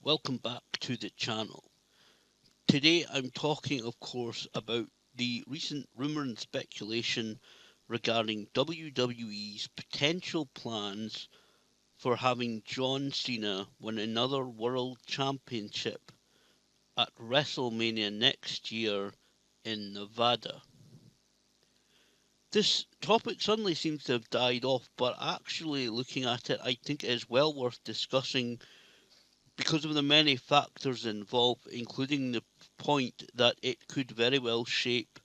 Welcome back to the channel. Today I'm talking, of course, about the recent rumour and speculation regarding WWE's potential plans for having John Cena win another World Championship at WrestleMania next year in Nevada. This topic suddenly seems to have died off, but actually looking at it, I think it is well worth discussing because of the many factors involved, including the point that it could very well shape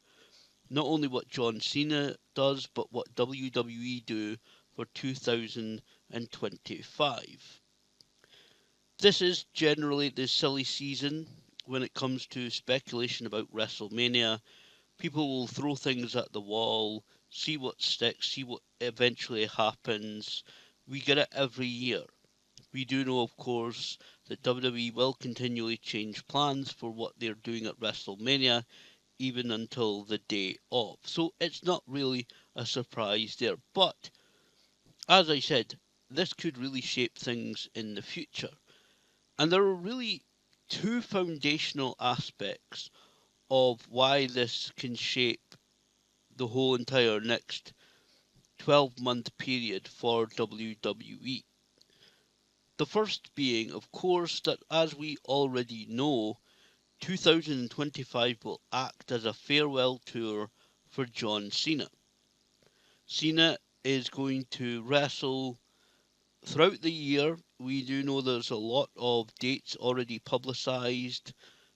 not only what John Cena does, but what WWE do for 2025. This is generally the silly season when it comes to speculation about WrestleMania. People will throw things at the wall, see what sticks, see what eventually happens. We get it every year. We do know, of course, that WWE will continually change plans for what they're doing at WrestleMania, even until the day of. So it's not really a surprise there. But, as I said, this could really shape things in the future. And there are really two foundational aspects of why this can shape the whole entire next 12-month period for WWE. The first being, of course, that as we already know, 2025 will act as a farewell tour for John Cena. Cena is going to wrestle throughout the year. We do know there's a lot of dates already publicised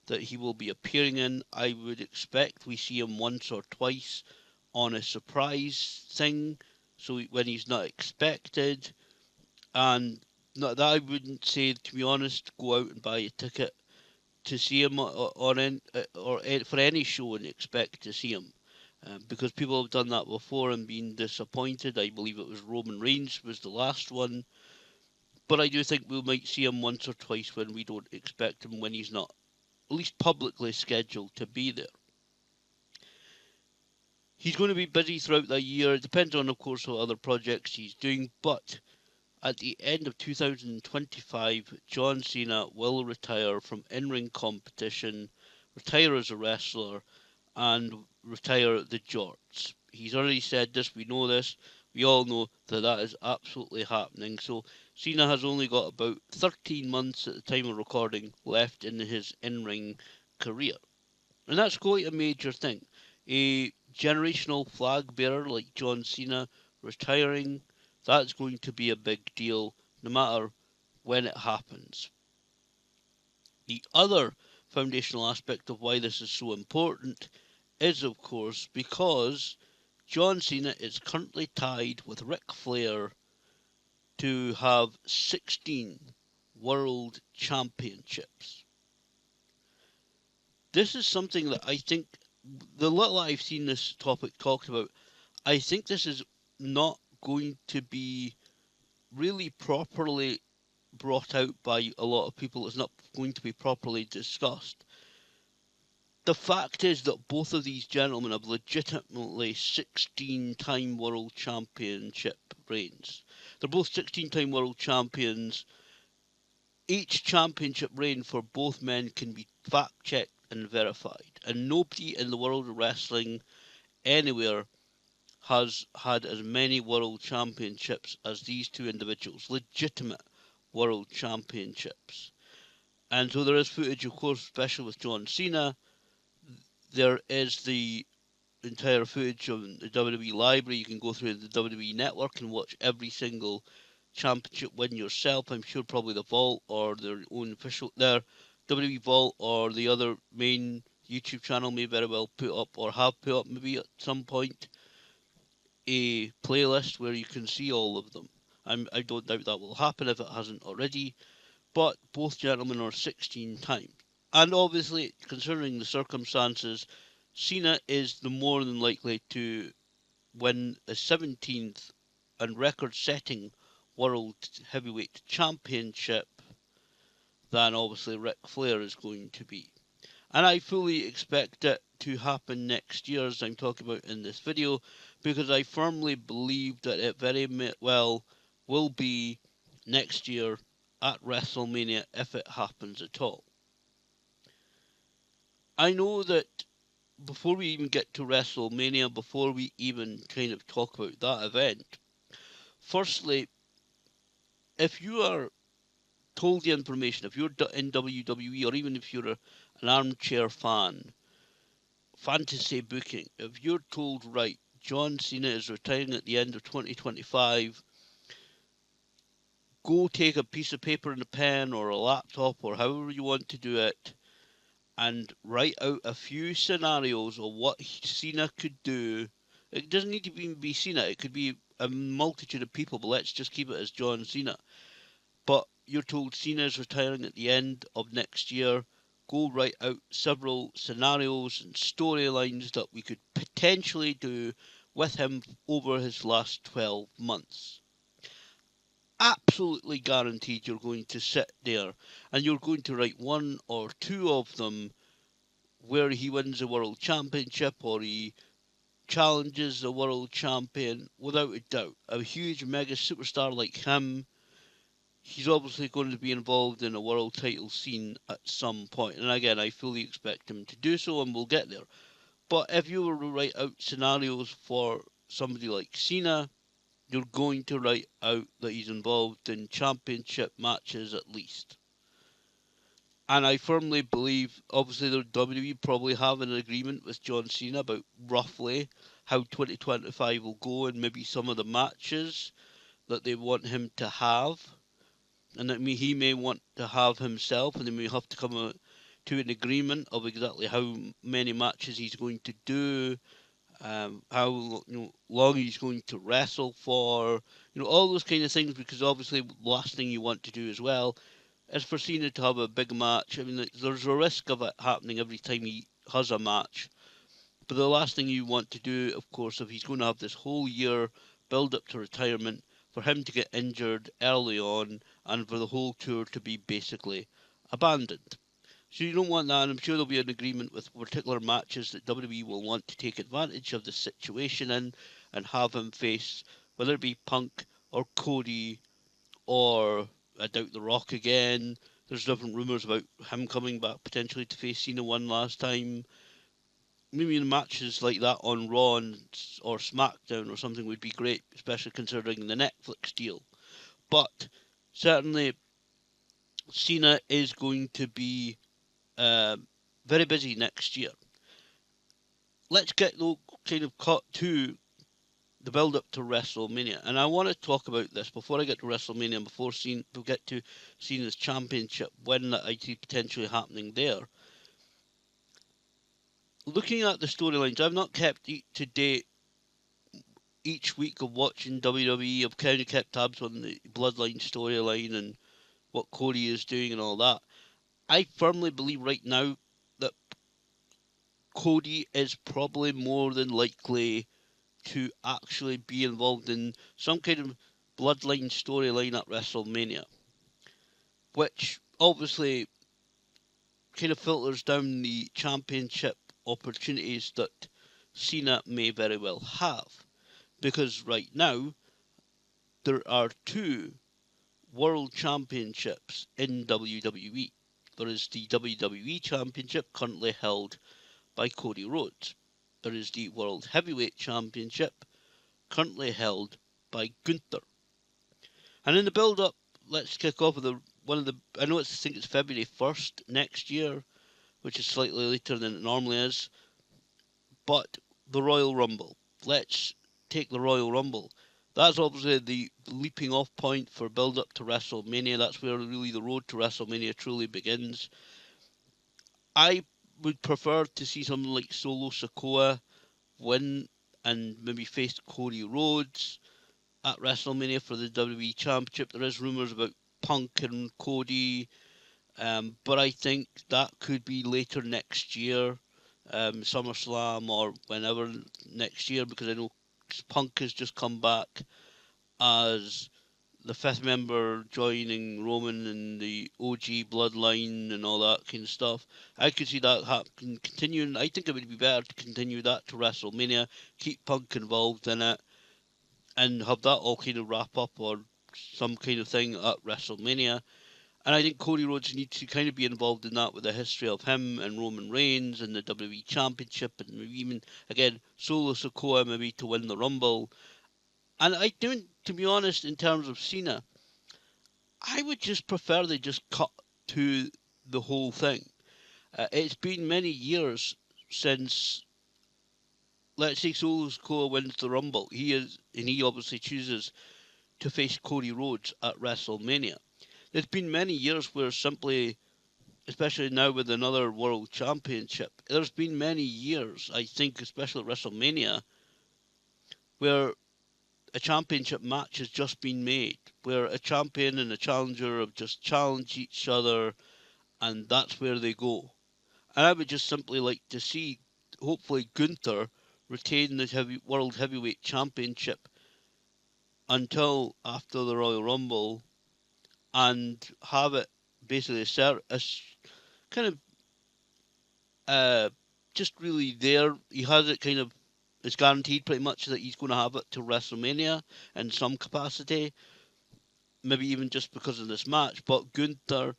that he will be appearing in. I would expect we see him once or twice on a surprise thing, so when he's not expected. And not that I wouldn't say, to be honest, go out and buy a ticket to see him for any show and expect to see him. Because people have done that before and been disappointed. I believe it was Roman Reigns was the last one. But I do think we might see him once or twice when we don't expect him, when he's not at least publicly scheduled to be there. He's going to be busy throughout the year. It depends on, of course, what other projects he's doing. But at the end of 2025, John Cena will retire from in-ring competition, retire as a wrestler, and retire the jorts. He's already said this, we know this, we all know that that is absolutely happening. So Cena has only got about 13 months at the time of recording left in his in-ring career. And that's quite a major thing. A generational flag bearer like John Cena retiring, that's going to be a big deal no matter when it happens. The other foundational aspect of why this is so important is, of course, because John Cena is currently tied with Ric Flair to have 16 world championships. This is something that I think, the little I've seen this topic talked about, I think this is not going to be really properly brought out by a lot of people. It's not going to be properly discussed. The fact is that both of these gentlemen have legitimately 16-time world championship reigns. They're both 16-time world champions. Each championship reign for both men can be fact checked and verified. And nobody in the world of wrestling anywhere has had as many world championships as these two individuals. Legitimate world championships. And so there is footage, of course, especially with John Cena. There is the entire footage on the WWE library. You can go through the WWE network and watch every single championship win yourself. I'm sure probably the Vault or their own official, their WWE Vault or the other main YouTube channel may very well put up, or have put up maybe at some point, a playlist where you can see all of them. I don't doubt that will happen if it hasn't already. But both gentlemen are 16 times. And obviously, considering the circumstances, Cena is the more than likely to win a 17th and record-setting World Heavyweight Championship than obviously Ric Flair is going to be. And I fully expect it to happen next year, as I'm talking about in this video, because I firmly believe that it very well will be next year at WrestleMania if it happens at all. I know that before we even get to WrestleMania, before we even kind of talk about that event, firstly, if you are told the information, if you're in WWE or even if you're an armchair fan, fantasy booking, if you're told, right, John Cena is retiring at the end of 2025, go take a piece of paper and a pen or a laptop or however you want to do it and write out a few scenarios of what Cena could do. It doesn't need to even be Cena, it could be a multitude of people, but let's just keep it as John Cena. But you're told Cena is retiring at the end of next year. Go write out several scenarios and storylines that we could potentially do with him over his last 12 months. Absolutely guaranteed you're going to sit there and you're going to write one or two of them where he wins the world championship or he challenges the world champion without a doubt. A huge mega superstar like him, he's obviously going to be involved in a world title scene at some point. And again, I fully expect him to do so and we'll get there. But if you were to write out scenarios for somebody like Cena, you're going to write out that he's involved in championship matches at least. And I firmly believe, obviously, the WWE probably have an agreement with John Cena about roughly how 2025 will go and maybe some of the matches that they want him to have. And that he may want to have himself, and they may have to come to an agreement of exactly how many matches he's going to do, how long he's going to wrestle for, all those kind of things. Because obviously, the last thing you want to do as well is for Cena to have a big match. I mean, there's a risk of it happening every time he has a match. But the last thing you want to do, of course, if he's going to have this whole year build up to retirement, for him to get injured early on and for the whole tour to be basically abandoned. So you don't want that, and I'm sure there'll be an agreement with particular matches that WWE will want to take advantage of the situation in and have him face, whether it be Punk or Cody or I doubt The Rock again. There's different rumours about him coming back potentially to face Cena one last time. Maybe in matches like that on Raw or SmackDown or something would be great, especially considering the Netflix deal. But certainly, Cena is going to be uh, very busy next year. Let's get though kind of cut to the build up to WrestleMania, and I want to talk about this before I get to WrestleMania and before we get to Cena's championship win that I see potentially happening there. Looking at the storylines, I've not kept to date each week of watching WWE. I've kind of kept tabs on the Bloodline storyline and what Cody is doing and all that. I firmly believe right now that Cody is probably more than likely to actually be involved in some kind of Bloodline storyline at WrestleMania, which obviously kind of filters down the championship opportunities that Cena may very well have. Because right now, there are two World Championships in WWE. There is the WWE Championship currently held by Cody Rhodes. There is the World Heavyweight Championship currently held by Gunther. And in the build up, let's kick off with I know I think it's February 1st next year, which is slightly later than it normally is, but the Royal Rumble. Let's take the Royal Rumble. That's obviously the leaping off point for build up to WrestleMania. That's where really the road to WrestleMania truly begins. I would prefer to see someone like Solo Sikoa win and maybe face Cody Rhodes at WrestleMania for the WWE Championship. There is rumours about Punk and Cody, but I think that could be later next year, SummerSlam or whenever next year, because I know Punk has just come back as the fifth member joining Roman and the OG bloodline and all that kind of stuff. I could see that continuing. I think it would be better to continue that to WrestleMania, keep Punk involved in it, and have that all kind of wrap up or some kind of thing at WrestleMania. And I think Cody Rhodes needs to kind of be involved in that with the history of him and Roman Reigns and the WWE Championship, and maybe even, again, Solo Sikoa maybe to win the Rumble. And I don't, to be honest, in terms of Cena, I would just prefer they just cut to the whole thing. It's been many years since, let's say, Solo Sikoa wins the Rumble. He obviously chooses to face Cody Rhodes at WrestleMania. There's been many years where simply, especially now with another world championship, there's been many years, I think, especially at WrestleMania, where a championship match has just been made, where a champion and a challenger have just challenged each other, and that's where they go. And I would just simply like to see, hopefully, Gunther retain the World Heavyweight Championship until after the Royal Rumble and have it basically kind of uh, just really there. He has it kind of, it's guaranteed pretty much that he's going to have it to WrestleMania in some capacity, maybe even just because of this match. But Gunther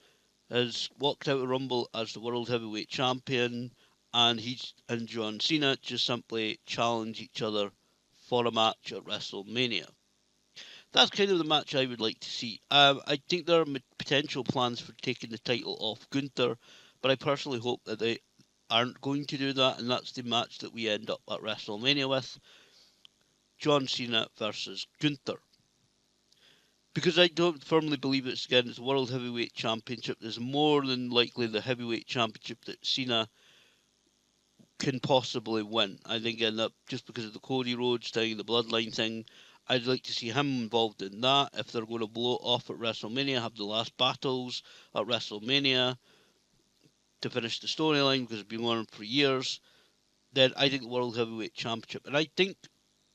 has walked out of Rumble as the World Heavyweight Champion, and he's and John Cena just simply challenge each other for a match at WrestleMania. That's kind of the match I would like to see. I think there are potential plans for taking the title off Gunther, but I personally hope that they aren't going to do that, and that's the match that we end up at WrestleMania with: John Cena versus Gunther. Because I don't firmly believe it's the World Heavyweight Championship is more than likely the heavyweight championship that Cena can possibly win. I think end up just because of the Cody Rhodes thing, the Bloodline thing. I'd like to see him involved in that. If they're going to blow it off at WrestleMania, have the last battles at WrestleMania to finish the storyline because it's been going on for years, then I think the World Heavyweight Championship. And I think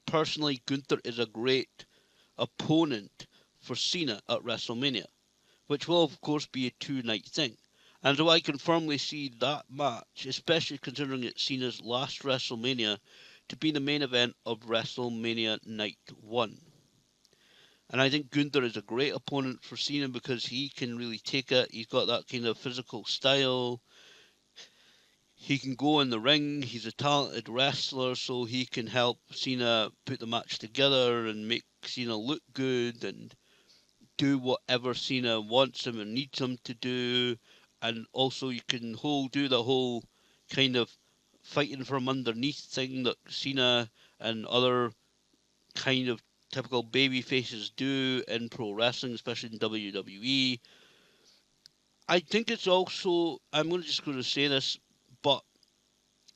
personally Gunther is a great opponent for Cena at WrestleMania, which will of course be a 2 night thing. And so I can firmly see that match, especially considering it's Cena's last WrestleMania, to be the main event of WrestleMania Night 1. And I think Gunther is a great opponent for Cena because he can really take it. He's got that kind of physical style. He can go in the ring. He's a talented wrestler, so he can help Cena put the match together and make Cena look good and do whatever Cena wants him and needs him to do. And also, you can do the whole kind of fighting from underneath thing that Cena and other kind of typical baby faces do in pro wrestling, especially in WWE. I think it's also, just going to say this, but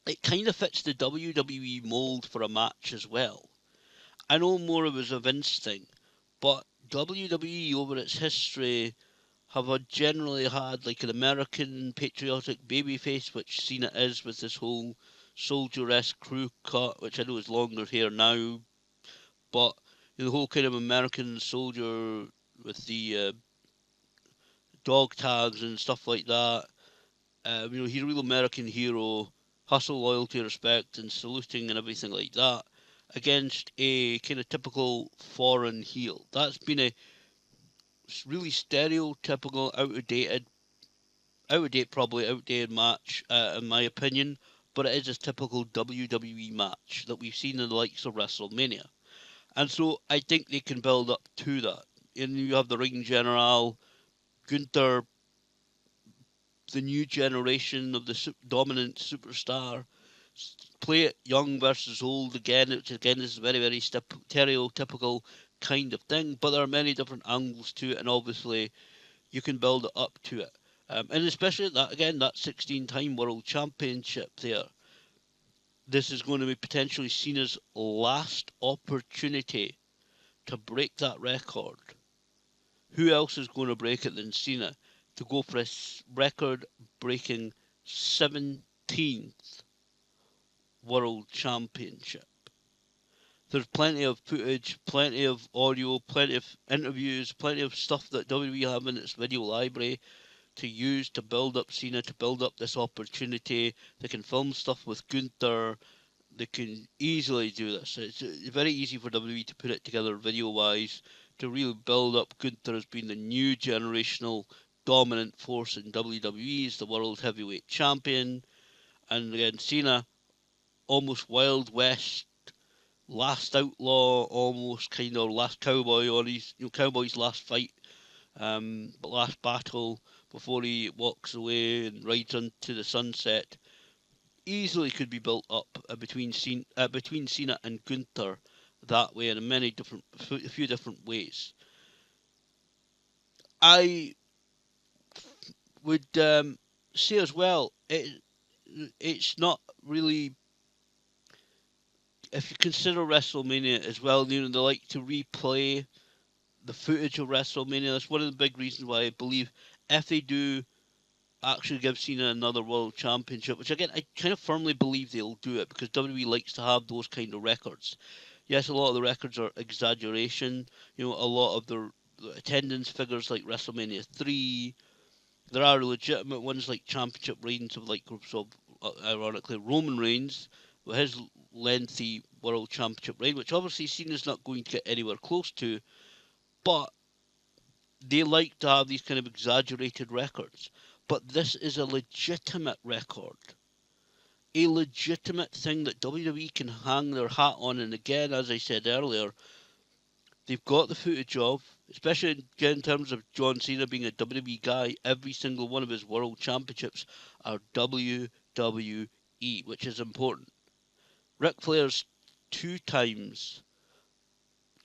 it kind of fits the WWE mold for a match as well. I know more of it was a Vince thing, but WWE over its history have generally had like an American patriotic babyface, which Cena is with this whole soldier-esque crew cut, which I know is longer hair now, but the whole kind of American soldier with the dog tags and stuff like that. He's a real American hero, hustle, loyalty, respect, and saluting and everything like that against a kind of typical foreign heel. That's been a really stereotypical, probably outdated match, in my opinion, but it is a typical WWE match that we've seen in the likes of WrestleMania. And so I think they can build up to that. And you have the ring general, Gunther, the new generation of the dominant superstar. Play it young versus old again, which again is a very, very stereotypical kind of thing, but there are many different angles to it, and obviously you can build it up to it. And especially that 16-time world championship there. This is going to be potentially Cena's last opportunity to break that record. Who else is going to break it than Cena to go for a record breaking 17th world championship? There's plenty of footage, plenty of audio, plenty of interviews, plenty of stuff that WWE have in its video library to use to build up Cena, to build up this opportunity. They can film stuff with Gunther. They can easily do this. It's very easy for WWE to put it together video-wise, to really build up Gunther as being the new generational dominant force in WWE. He's the World Heavyweight Champion. And again, Cena, almost Wild West, last outlaw, almost kind of last cowboy on his, cowboy's last fight, but last battle before he walks away and rides into the sunset. Easily could be built up between Cena and Gunther that way in a few different ways. I would say as well, it's not really, if you consider WrestleMania as well, they like to replay the footage of WrestleMania. That's one of the big reasons why I believe if they do actually give Cena another world championship, which again I kind of firmly believe they'll do it because WWE likes to have those kind of records. Yes, a lot of the records are exaggeration. A lot of the attendance figures like WrestleMania 3. There are legitimate ones like championship reigns of like groups of, ironically, Roman Reigns with his lengthy world championship reign, which obviously Cena's not going to get anywhere close to, but they like to have these kind of exaggerated records. But this is a legitimate record, a legitimate thing that WWE can hang their hat on. And again, as I said earlier, they've got the footage of, especially in terms of John Cena being a WWE guy, every single one of his world championships are WWE, which is important. Ric Flair's 2 times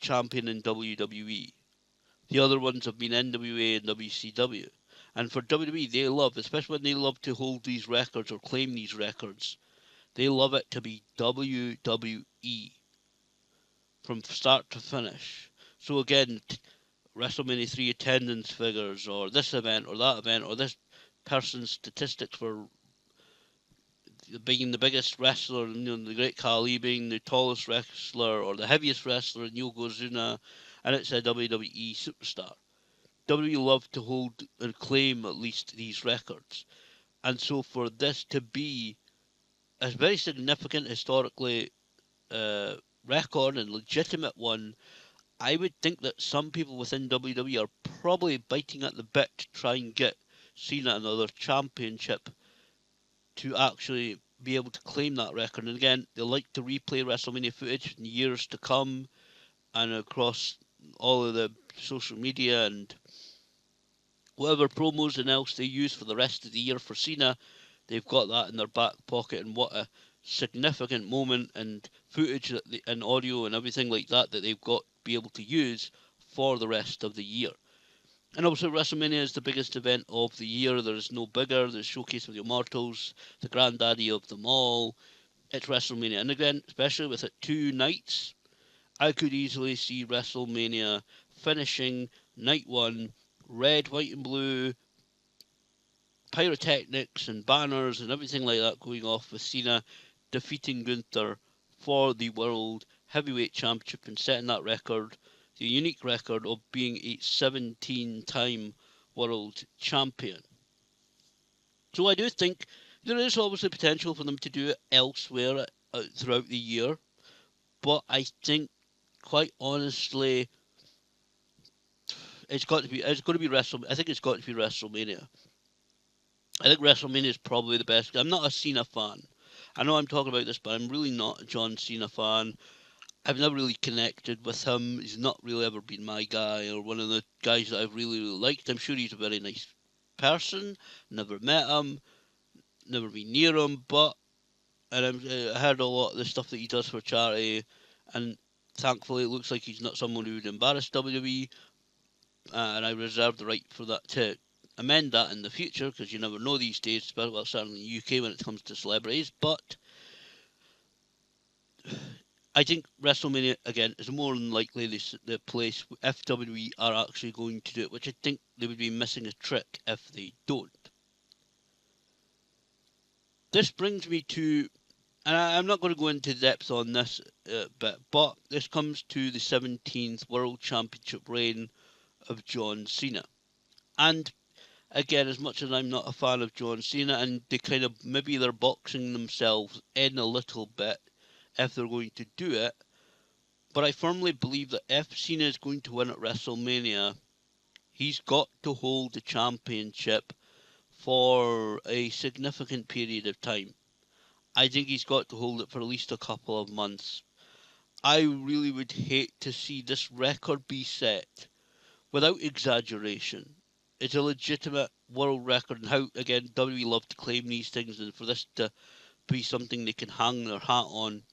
champion in WWE. The other ones have been NWA and WCW. And for WWE, they love, especially when they love to hold these records or claim these records, they love it to be WWE from start to finish. So again, WrestleMania 3 attendance figures, or this event, or that event, or this person's statistics for being the biggest wrestler, the Great Khali being the tallest wrestler, or the heaviest wrestler in Yokozuna, and it's a WWE superstar. WWE love to hold and claim at least these records. And so for this to be a very significant historically record and legitimate one, I would think that some people within WWE are probably biting at the bit to try and get Cena another championship to actually be able to claim that record. And again, they like to replay WrestleMania footage in years to come and across all of the social media and whatever promos and else they use for the rest of the year for Cena. They've got that in their back pocket, and what a significant moment and footage and audio and everything like that that they've got to be able to use for the rest of the year. And also, WrestleMania is the biggest event of the year. There's no bigger. There's Showcase of the Immortals, the granddaddy of them all. It's WrestleMania. And again, especially with it 2 nights, I could easily see WrestleMania finishing night 1, red, white, and blue, pyrotechnics and banners and everything like that going off with Cena defeating Gunther for the World Heavyweight Championship and setting that record, the unique record of being a 17-time World Champion. So I do think there is obviously potential for them to do it elsewhere throughout the year, but I think, quite honestly, it's going to be I think it's got to be WrestleMania. I think WrestleMania is probably the best. I'm not a Cena fan. I know I'm talking about this, but I'm really not a John Cena fan. I've never really connected with him. He's not really ever been my guy or one of the guys that I've really, really liked. I'm sure he's a very nice person. Never met him, never been near him, but I heard a lot of the stuff that he does for charity, and thankfully it looks like he's not someone who would embarrass WWE, and I reserve the right for that to amend that in the future, because you never know these days, well, certainly in the UK when it comes to celebrities. But I think WrestleMania, again, is more than likely the place if WWE are actually going to do it, which I think they would be missing a trick if they don't. This brings me to, and I'm not going to go into depth on this bit, but this comes to the 17th World Championship reign of John Cena. And again, as much as I'm not a fan of John Cena, and they kind of, maybe they're boxing themselves in a little bit if they're going to do it, but I firmly believe that if Cena is going to win at WrestleMania, He's got to hold the championship for a significant period of time. I think he's got to hold it for at least a couple of months. I really would hate to see this record be set without exaggeration. It's a legitimate world record, and how, again, WWE love to claim these things, and for this to be something they can hang their hat on,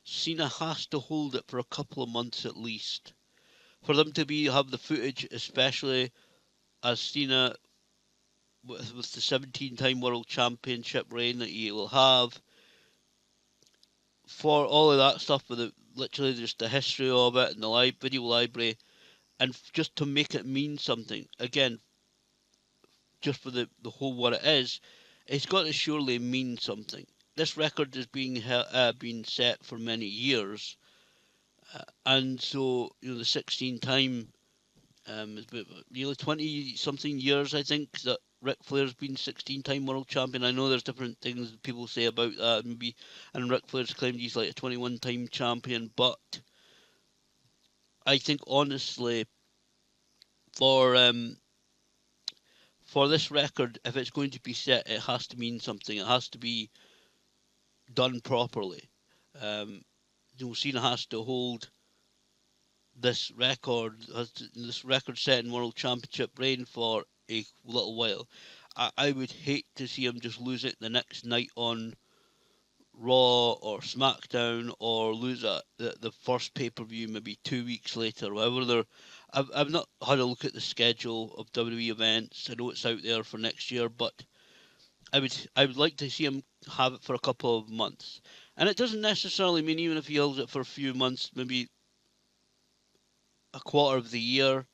Cena has to hold it for a couple of months at least. For them to have the footage, especially as Cena, with the 17-time world championship reign that he will have, for all of that stuff, with literally just the history of it and the video library, and just to make it mean something. Again, just for the whole what it is, it's got to surely mean something. This record has been set for many years, and so the 16 time, it's been nearly 20 something years, I think, that Ric Flair's been 16-time world champion. I know there's different things people say about that, maybe, and Ric Flair's claimed he's like a 21-time champion, but I think honestly, for um, for this record, if it's going to be set, it has to mean something. It has to be done properly. Um, Cena has to hold this record-setting world championship reign for a little while. I would hate to see him just lose it the next night on Raw or SmackDown, or lose it the first pay-per-view maybe 2 weeks later. However, I've not had a look at the schedule of WWE events. I know it's out there for next year, but I would like to see him have it for a couple of months. And it doesn't necessarily mean even if he holds it for a few months, maybe a quarter of the year.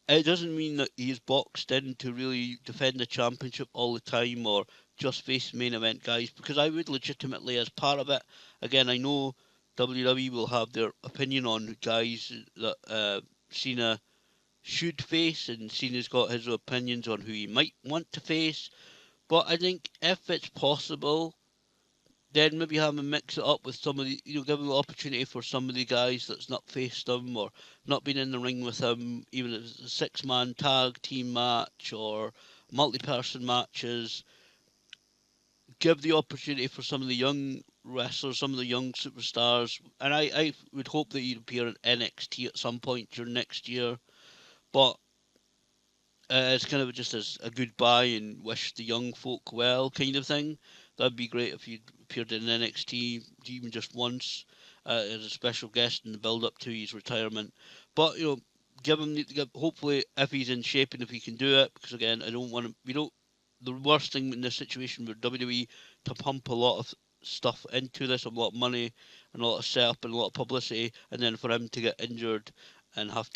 It doesn't mean that he's boxed in to really defend the championship all the time, or just face main event guys, because I would legitimately, as part of it, again, I know WWE will have their opinion on guys that Cena should face, and Cena's got his opinions on who he might want to face. But I think if it's possible, then maybe have him mix it up with some of the, give him the opportunity for some of the guys that's not faced him or not been in the ring with him, even if it's a 6-man tag team match or multi-person matches. Give the opportunity for some of the young wrestlers, some of the young superstars, and I would hope that he'd appear in NXT at some point during next year. But it's kind of just as a goodbye and wish the young folk well kind of thing. That'd be great if you appeared in NXT even just once, as a special guest in the build up to his retirement. But give him hopefully, if he's in shape and if he can do it, because again, I don't want to. We don't. The worst thing in this situation with WWE, to pump a lot of stuff into this, a lot of money and a lot of setup and a lot of publicity, and then for him to get injured and have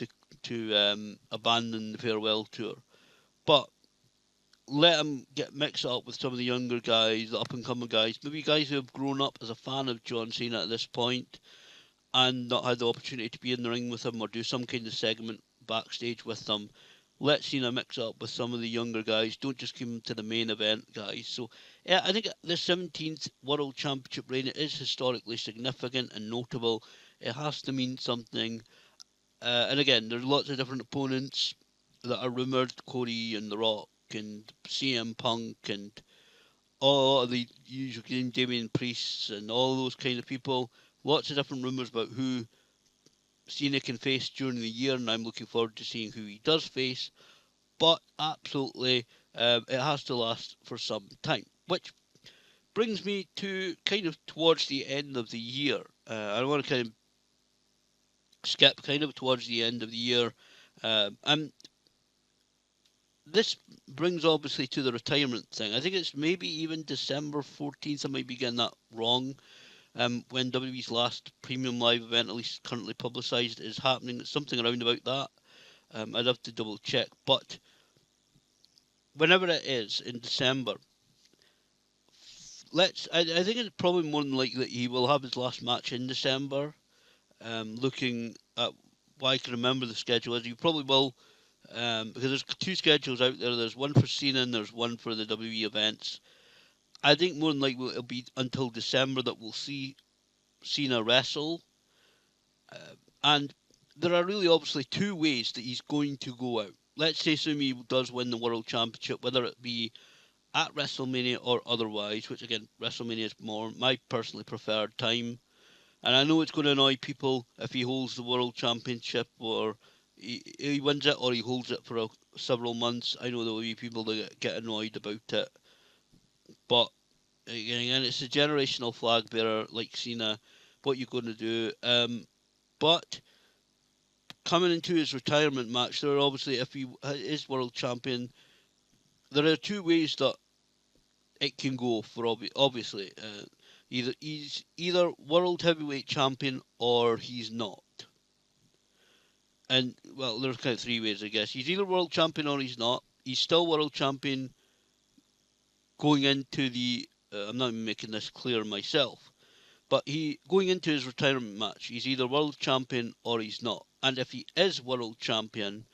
to abandon the farewell tour. But let him get mixed up with some of the younger guys, the up and coming guys, maybe guys who have grown up as a fan of John Cena at this point and not had the opportunity to be in the ring with him or do some kind of segment backstage with them. Let Cena mix up with some of the younger guys. Don't just keep him to the main event guys. So yeah, I think the 17th World Championship reign is historically significant and notable. It has to mean something. And again, there's lots of different opponents that are rumoured: Cody and The Rock and CM Punk and all of the usual Damian Priests and all those kind of people. Lots of different rumours about who Cena can face during the year, and I'm looking forward to seeing who he does face. But absolutely, it has to last for some time, which brings me to kind of towards the end of the year. I want to kind of skip kind of towards the end of the year. And this brings obviously to the retirement thing. I think it's maybe even December 14th. I might be getting that wrong. When WWE's last premium live event, at least currently publicised, is happening. It's something around about that. I'd have to double check. But whenever it is in December, I think it's probably more than likely that he will have his last match in December. Looking at what I can remember the schedule is, you probably will. Because there's two schedules out there. There's one for Cena and there's one for the WWE events. I think more than likely it'll be until December that we'll see Cena wrestle. And there are really obviously two ways that he's going to go out. let's say Sumi does win the World Championship, whether it be at WrestleMania or otherwise, which again, WrestleMania is more my personally preferred time. And I know it's going to annoy people if he holds the World Championship or he wins it or he holds it for several months. I know there will be people that get annoyed about it. But again, it's a generational flag bearer like Cena. What you going to do? But coming into his retirement match, there are obviously, if he is world champion, there are two ways that it can go for obviously. Either he's either world heavyweight champion or he's not. And well, there's kind of three ways, I guess. He's either world champion or he's not. He's still world champion going into the. I'm not even making this clear myself, but he going into his retirement match, he's either world champion or he's not. And if he is world champion,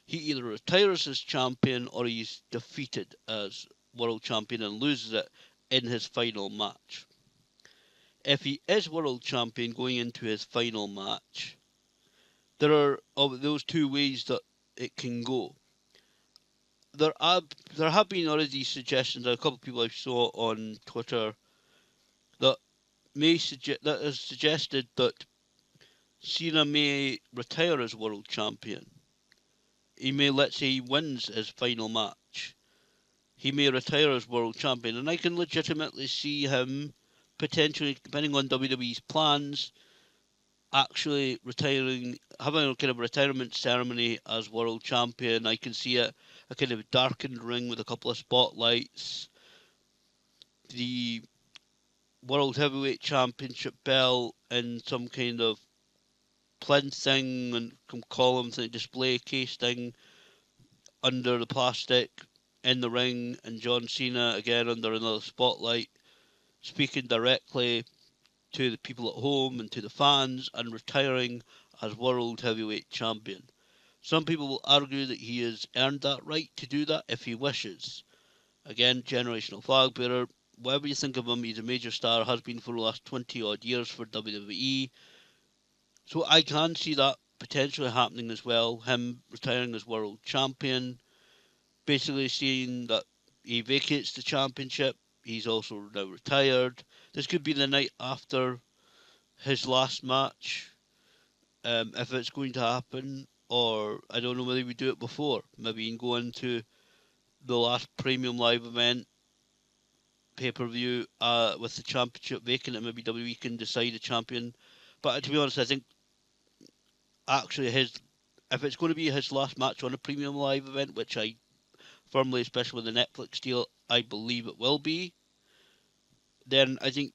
he either retires as champion or he's defeated as world champion and loses it in his final match. If he is world champion going into his final match, there are of those two ways that it can go. There have been already suggestions. A couple of people I saw on Twitter that that has suggested that Cena may retire as world champion. He may, let's say, he wins his final match. He may retire as world champion, and I can legitimately see him potentially, depending on WWE's plans, actually retiring, having a kind of retirement ceremony as world champion. I can see it a kind of darkened ring with a couple of spotlights, the world heavyweight championship belt in some kind of plinth thing and some columns and display case thing under the plastic in the ring, and John Cena again under another spotlight, speaking directly to the people at home and to the fans and retiring as world heavyweight champion. Some people will argue that he has earned that right to do that if he wishes. Again, generational flag bearer. Whatever you think of him, he's a major star, has been for the last 20 odd years for WWE. So I can see that potentially happening as well. Him retiring as world champion, basically seeing that he vacates the championship. He's also now retired. This could be the night after his last match, if it's going to happen, or I don't know whether we do it before. Maybe he can go into the last premium live event pay per view with the championship vacant, and maybe WWE can decide a champion. But to be honest, I think actually if it's going to be his last match on a premium live event, which I firmly, especially with the Netflix deal, I believe it will be, then I think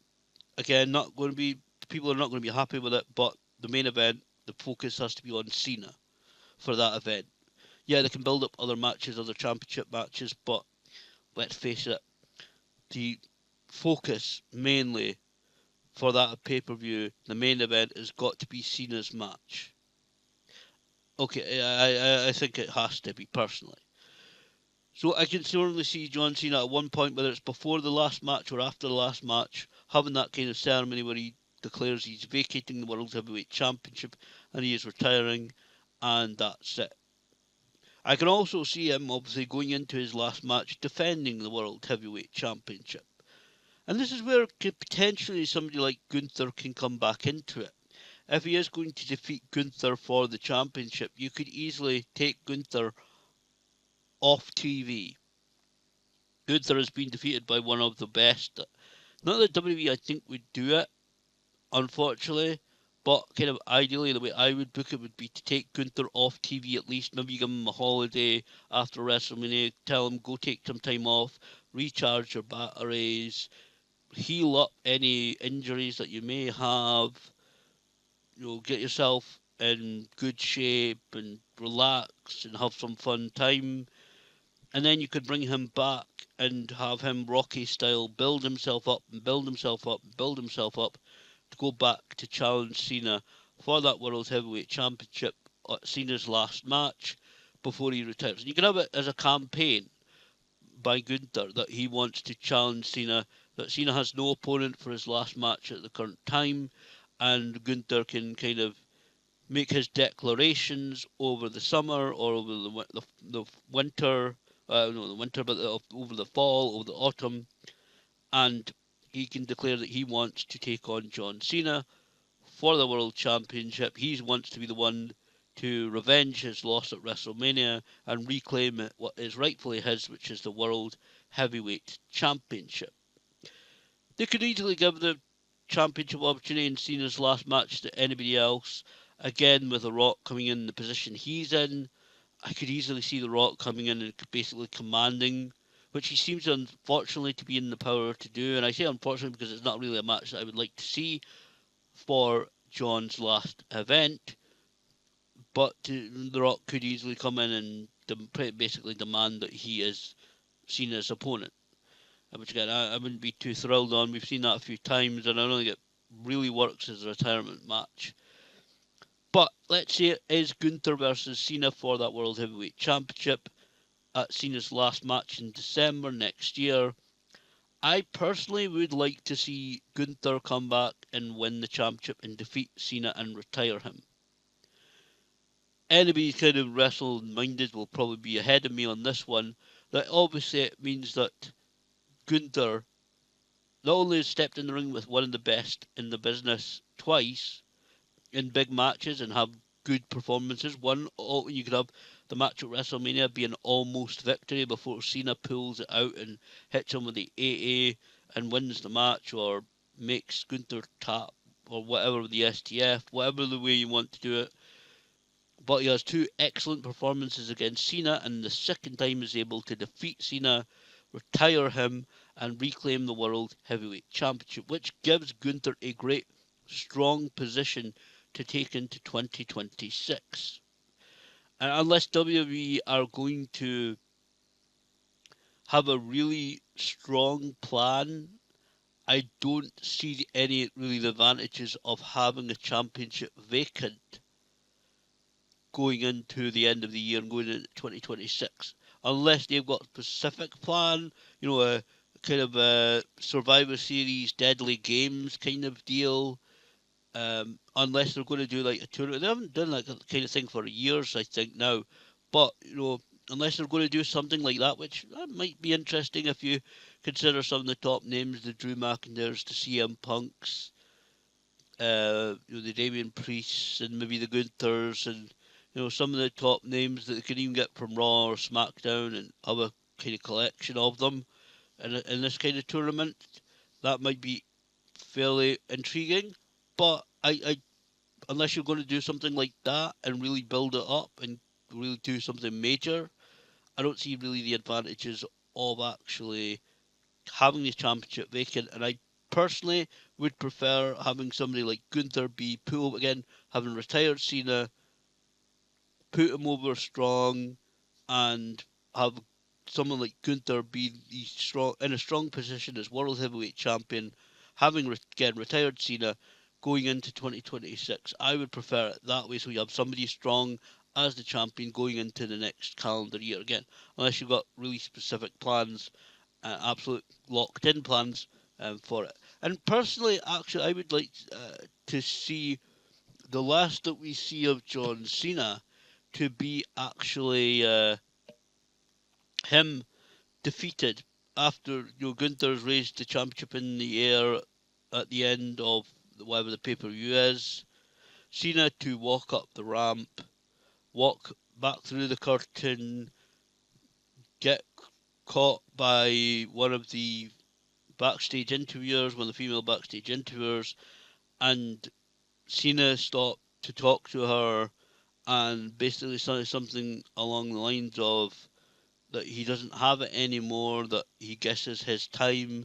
again not going to be people are not going to be happy with it. But the main event, the focus has to be on Cena for that event. Yeah, they can build up other matches, other championship matches, but let's face it, the focus mainly for that pay per view, the main event, has got to be Cena's match. Okay, I think it has to be personally. So I can certainly see John Cena at one point, whether it's before the last match or after the last match, having that kind of ceremony where he declares he's vacating the World Heavyweight Championship and he is retiring, and that's it. I can also see him obviously going into his last match defending the World Heavyweight Championship. And this is where potentially somebody like Gunther can come back into it. If he is going to defeat Gunther for the championship, you could easily take Gunther off TV. Gunther has been defeated by one of the best. Not that WWE, I think, would do it, unfortunately, but kind of ideally, the way I would book it would be to take Gunther off TV at least. Maybe give him a holiday after WrestleMania, tell him go take some time off, recharge your batteries, heal up any injuries that you may have, get yourself in good shape and relax and have some fun time. And then you could bring him back and have him Rocky style build himself up and build himself up and build himself up to go back to challenge Cena for that World Heavyweight Championship at Cena's last match before he retires. And you can have it as a campaign by Gunther that he wants to challenge Cena, that Cena has no opponent for his last match at the current time, and Gunther can kind of make his declarations over the summer or over the winter, no, the winter, but over the fall, over the autumn, and he can declare that he wants to take on John Cena for the World Championship. He wants to be the one to revenge his loss at WrestleMania and reclaim what is rightfully his, which is the World Heavyweight Championship. They could easily give the championship opportunity in Cena's last match to anybody else. Again, with The Rock coming in the position he's in, I could easily see The Rock coming in and basically commanding, which he seems unfortunately to be in the power to do. And I say unfortunately because it's not really a match that I would like to see for John's last event. But The Rock could easily come in and basically demand that he is Cena's opponent. Which again, I wouldn't be too thrilled on. We've seen that a few times, and I don't think it really works as a retirement match. But let's say it is Gunther versus Cena for that World Heavyweight Championship at Cena's last match in December next year. I personally would like to see Gunther come back and win the championship and defeat Cena and retire him. Anybody kind of wrestle minded will probably be ahead of me on this one. That obviously it means that Gunther not only has stepped in the ring with one of the best in the business twice in big matches and have good performances. One, you could have the match at WrestleMania be an almost victory before Cena pulls it out and hits him with the AA and wins the match, or makes Gunther tap, or whatever with the STF, whatever the way you want to do it. But he has two excellent performances against Cena, and the second time is able to defeat Cena, retire him, and reclaim the World Heavyweight Championship, which gives Gunther a great, strong position to take into 2026. And unless WWE are going to have a really strong plan, I don't see any really the advantages of having a championship vacant going into the end of the year and going into 2026, unless they've got a specific plan, a kind of a Survivor Series Deadly Games kind of deal. Unless they're going to do like a tournament, they haven't done like that kind of thing for years, I think now. But unless they're going to do something like that, which that might be interesting if you consider some of the top names, the Drew McIntyres, the CM Punks, the Damian Priests, and maybe the Gunthers, and some of the top names that they can even get from Raw or SmackDown, and have a kind of collection of them in this kind of tournament. That might be fairly intriguing, but I unless you're going to do something like that and really build it up and really do something major, I don't see really the advantages of actually having the championship vacant. And I personally would prefer having somebody like Gunther be pulled again, having retired Cena, put him over strong, and have someone like Gunther be in a strong position as World Heavyweight Champion, having again retired Cena going into 2026. I would prefer it that way, so you have somebody strong as the champion going into the next calendar year again, unless you've got really specific plans, absolute locked in plans for it. And personally, actually, I would like to see the last that we see of John Cena to be actually him defeated after Gunther's raised the championship in the air at the end of whatever the pay-per-view is. Cena to walk up the ramp, walk back through the curtain, get caught by one of the backstage interviewers, one of the female backstage interviewers, and Cena stopped to talk to her and basically said something along the lines of that he doesn't have it anymore, that he guesses his time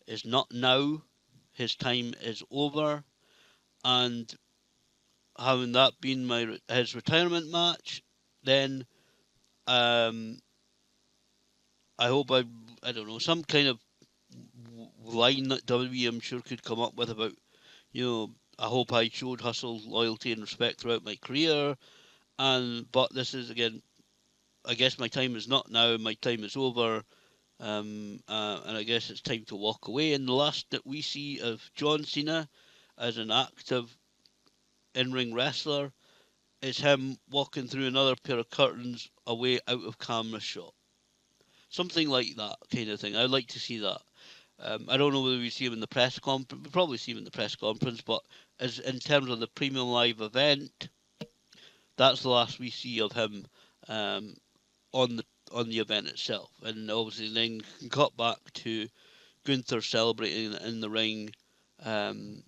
is not now, his time is over, and having that been his retirement match, then I hope I don't know, some kind of line that WWE I'm sure could come up with about I hope I showed hustle, loyalty, and respect throughout my career, but this is again, I guess my time is not now, my time is over. And I guess it's time to walk away. And the last that we see of John Cena as an active in-ring wrestler it's him walking through another pair of curtains away out of camera shot. Something like that kind of thing. I'd like to see that. I don't know whether we see him in the press conference. We probably see him in the press conference, but as in terms of the premium live event, that's the last we see of him um, on the event itself. And obviously, then cut back to Gunther celebrating in the ring, um,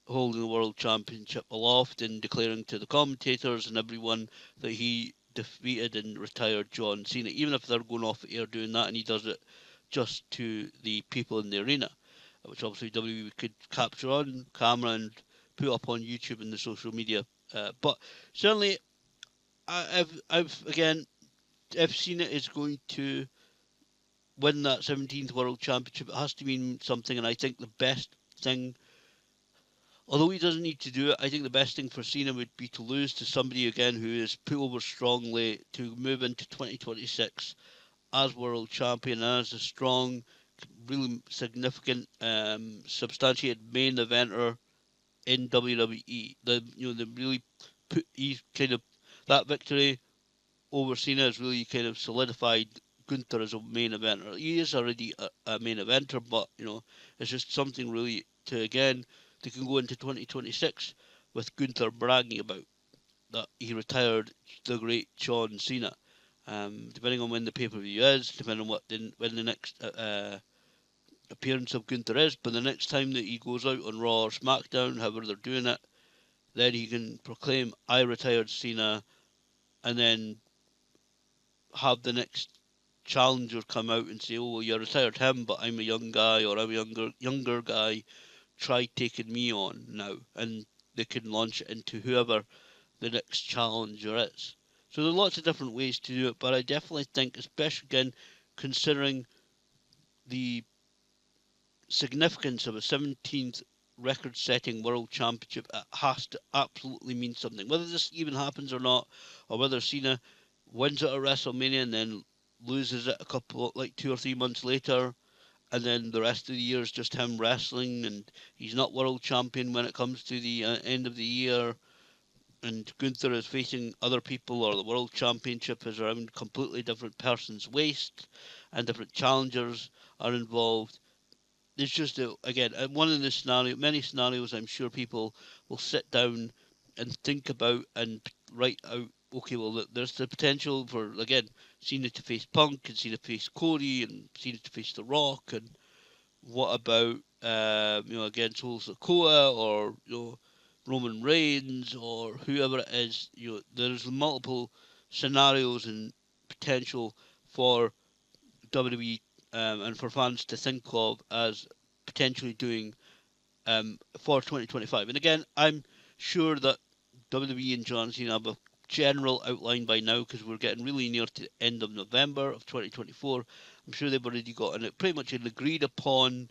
holding the world championship aloft and declaring to the commentators and everyone that he defeated and retired John Cena, even if they're going off the air doing that, and he does it just to the people in the arena, which obviously WWE could capture on camera and put up on YouTube and the social media. But certainly, I've again, if Cena is going to win that 17th World Championship, it has to mean something, and I think the best thing, although he doesn't need to do it, I think the best thing for Cena would be to lose to somebody again who is put over strongly to move into 2026 as world champion and as a strong, really significant, substantiated main eventer in WWE. The really put he's kind of that victory over Cena has really kind of solidified Gunther as a main eventer. He is already a main eventer, but it's just something really to again they can go into 2026 with Gunther bragging about that he retired the great John Cena. Depending on when the pay per view is, depending on when the next appearance of Gunther is, but the next time that he goes out on Raw or SmackDown, however they're doing it, then he can proclaim, "I retired Cena," and then have the next challenger come out and say, "Oh, well, you retired him, but I'm a young guy or I'm a younger guy. Try taking me on now," and they can launch it into whoever the next challenger is. So there are lots of different ways to do it, but I definitely think, especially again, considering the significance of a 17th record-setting world championship, it has to absolutely mean something. Whether this even happens or not, or whether Cena wins it at WrestleMania and then loses it a couple, like 2 or 3 months later, and then the rest of the year is just him wrestling, and he's not world champion when it comes to the end of the year, and Gunther is facing other people, or the world championship is around a completely different person's waist, and different challengers are involved. It's just again one of the many scenarios. I'm sure people will sit down and think about and write out. Okay, well, there's the potential for again Cena to face Punk and Cena to face Cody and Cena to face The Rock, and what about again Sol Sokoa or Roman Reigns or whoever it is. There's multiple scenarios and potential for WWE and for fans to think of as potentially doing for 2025. And again, I'm sure that WWE and John Cena have a general outline by now because we're getting really near to the end of November of 2024. I'm sure they've already got pretty much an agreed upon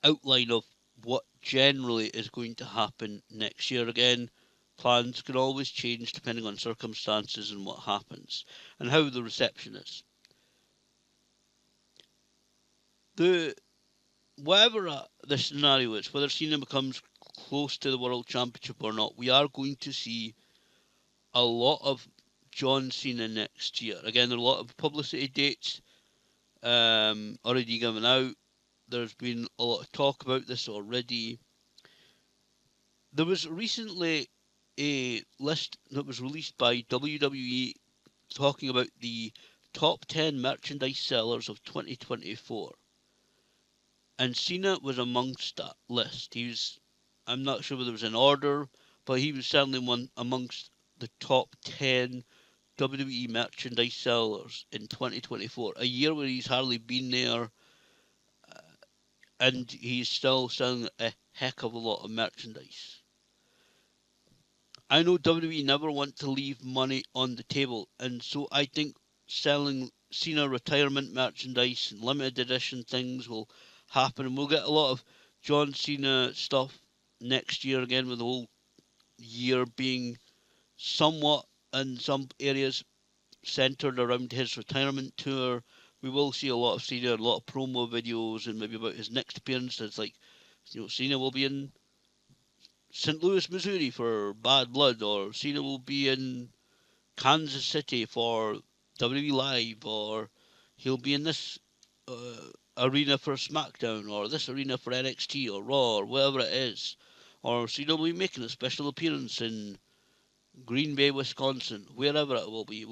outline of what generally is going to happen next year. Again, plans can always change depending on circumstances and what happens and how the reception is. The Whatever the scenario is, whether Cena becomes close to the World Championship or not, we are going to see a lot of John Cena next year. Again, there are a lot of publicity dates already given out. There's been a lot of talk about this already. There was recently a list that was released by WWE talking about the top 10 merchandise sellers of 2024. And Cena was amongst that list. I'm not sure whether it was in order, but he was certainly one amongst the top 10 WWE merchandise sellers in 2024. A year where he's hardly been there, and he's still selling a heck of a lot of merchandise. I know WWE never want to leave money on the table, and so I think selling Cena retirement merchandise and limited edition things will happen, and we'll get a lot of John Cena stuff next year again, with the whole year being somewhat in some areas centered around his retirement tour. We will see a lot of Cena, a lot of promo videos, and maybe about his next appearance. It's like, Cena will be in St. Louis, Missouri for Bad Blood, or Cena will be in Kansas City for WWE Live, or he'll be in this arena for SmackDown, or this arena for NXT or Raw, or whatever it is. Or Cena will be making a special appearance in Green Bay, Wisconsin, wherever it will be.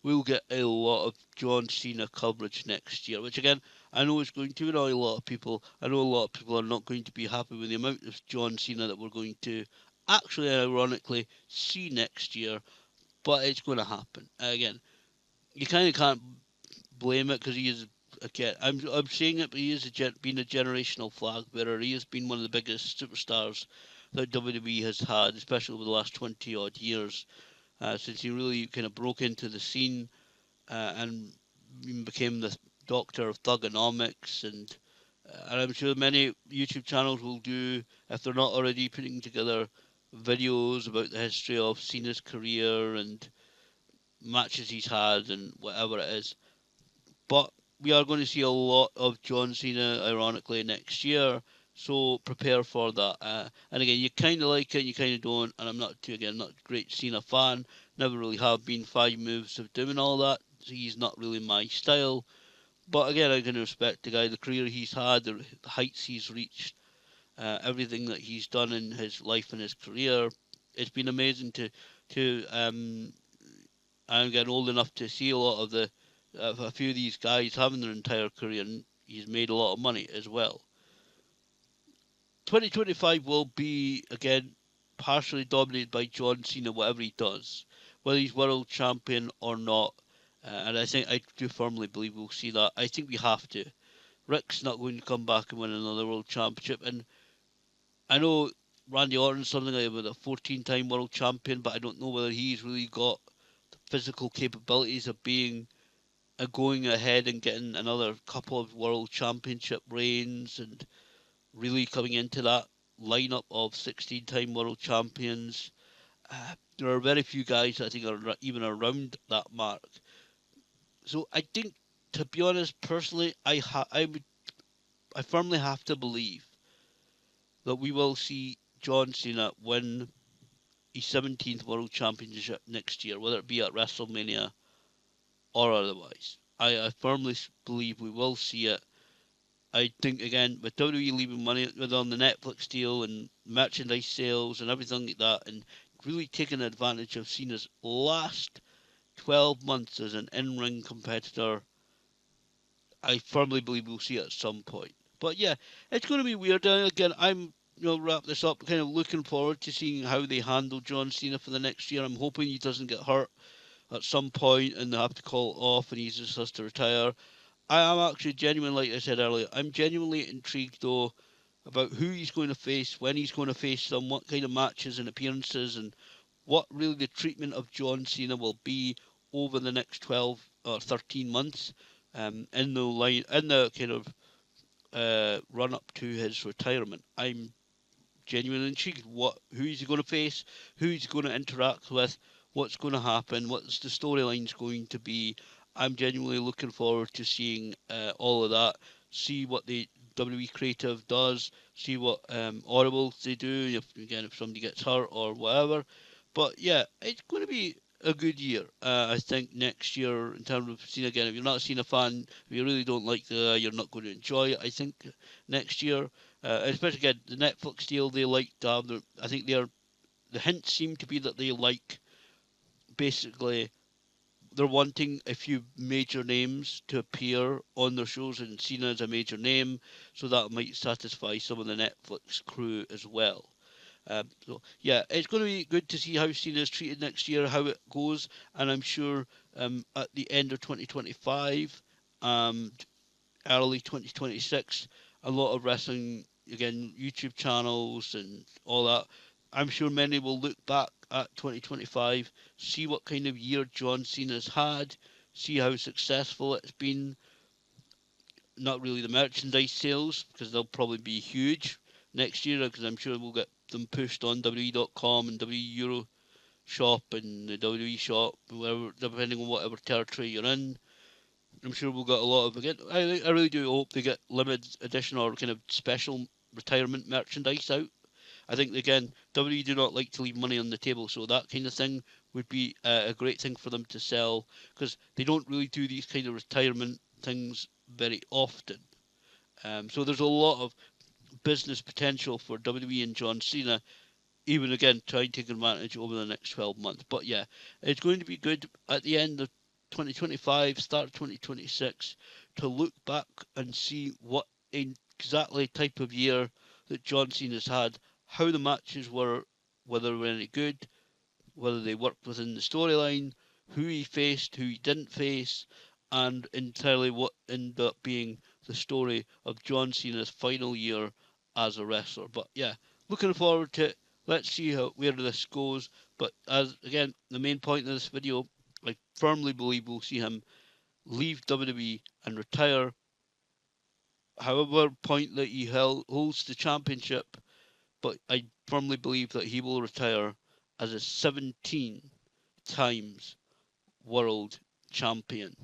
We'll get a lot of John Cena coverage next year, which again, I know is going to annoy a lot of people. I know a lot of people are not going to be happy with the amount of John Cena that we're going to actually, ironically, see next year, but it's going to happen. Again, you kind of can't blame it because he is. Again, I'm saying it, but he is been a generational flag bearer. He has been one of the biggest superstars that WWE has had, especially over the last 20 odd years, since he really kind of broke into the scene and became the doctor of thugonomics. And I'm sure many YouTube channels will do, if they're not already putting together videos about the history of Cena's career and matches he's had and whatever it is. But we are going to see a lot of John Cena, ironically, next year. So prepare for that. And again, you kind of like it, you kind of don't. And I'm not too again not a great Cena fan. Never really have been 5 moves of doing all that. So he's not really my style. But again, I can respect the guy, the career he's had, the heights he's reached, everything that he's done in his life and his career. It's been amazing to I'm getting old enough to see a lot of a few of these guys having their entire career, and he's made a lot of money as well. 2025 will be again partially dominated by John Cena, whatever he does, whether he's world champion or not. And I do firmly believe we'll see that. I think we have to. Rick's not going to come back and win another world championship, and I know Randy Orton's something like about a 14-time world champion, but I don't know whether he's really got the physical capabilities of being going ahead and getting another couple of world championship reigns and really coming into that lineup of 16-time world champions. There are very few guys that I think are even around that mark. So I think, to be honest, personally, I firmly have to believe that we will see John Cena win his 17th world championship next year, whether it be at WrestleMania or otherwise. I firmly believe we will see it. I think again with WWE leaving money with on the Netflix deal and merchandise sales and everything like that, and really taking advantage of Cena's last 12 months as an in-ring competitor, I firmly believe we'll see it at some point. But yeah, it's going to be weird. Again, I'm wrap this up. Kind of looking forward to seeing how they handle John Cena for the next year. I'm hoping he doesn't get hurt at some point and they have to call it off and he just has to retire. I am actually genuinely, like I said earlier, I'm genuinely intrigued though about who he's going to face, when he's going to face them, what kind of matches and appearances, and what really the treatment of John Cena will be over the next 12 or 13 months in the kind of run up to his retirement. I'm genuinely intrigued who he's going to face, who he's going to interact with, what's going to happen, what's the storylines going to be. I'm genuinely looking forward to seeing all of that. See what the WWE creative does. See what audibles they do. If somebody gets hurt or whatever. But yeah, it's going to be a good year. I think next year in terms of Cena again. If you're not a Cena fan, if you really don't like you're not going to enjoy it. I think next year especially again the Netflix deal they like to have. I think the hints seem to be that they like basically they're wanting a few major names to appear on their shows, and Cena is a major name, so that might satisfy some of the Netflix crew as well. So yeah, it's going to be good to see how Cena is treated next year, how it goes, and I'm sure at the end of 2025, um, early 2026, a lot of wrestling, again, YouTube channels and all that. I'm sure many will look back at 2025, see what kind of year John Cena's had, see how successful it's been. Not really the merchandise sales, because they'll probably be huge next year, because I'm sure we'll get them pushed on WWE.com and WWE Euro shop and the WWE shop, wherever, depending on whatever territory you're in. I'm sure we'll get a lot of again. I really do hope they get limited edition or kind of special retirement merchandise out. I think, again, WWE do not like to leave money on the table, so that kind of thing would be a great thing for them to sell, because they don't really do these kind of retirement things very often. So there's a lot of business potential for WWE and John Cena, even again try and take advantage over the next 12 months. But yeah, it's going to be good at the end of 2025, start of 2026, to look back and see what exactly type of year that John Cena's had, how the matches were, whether they were any good, whether they worked within the storyline, who he faced, who he didn't face, and entirely what ended up being the story of John Cena's final year as a wrestler. But yeah, looking forward to it. Let's see where this goes. But as again, the main point of this video, I firmly believe we'll see him leave WWE and retire. However, point that he holds the championship, but I firmly believe that he will retire as a 17 times world champion.